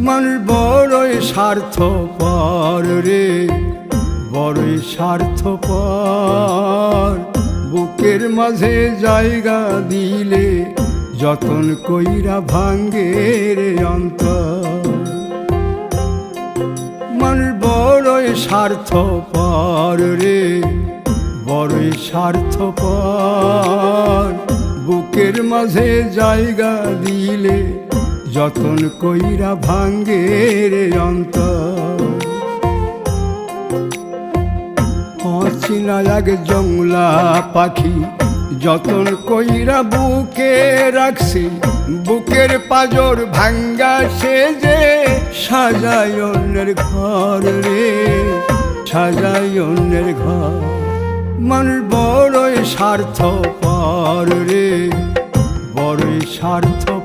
মানুষ বড়ই স্বার্থপর রে, বড়ই স্বার্থপর। বুকের মাঝে জায়গা দিলে যতন কইরা ভাঙ্গে রে অন্তর। মানুষ বড়ই স্বার্থপর রে, বড়ই স্বার্থপর। বুকের মাঝে জায়গা দিলে যতন কইরা ভাঙ্গে রে অন্তর। অচিনা এক জংলা পাখি যতন কইরা বুকে রাখছি, বুকের পাজর ভাঙ্গা সে যে সাজায় অন্যের ঘর রে, সাজায় অন্যের ঘর। মানুষ বড়ই স্বার্থপর রে, বড়ই স্বার্থপর।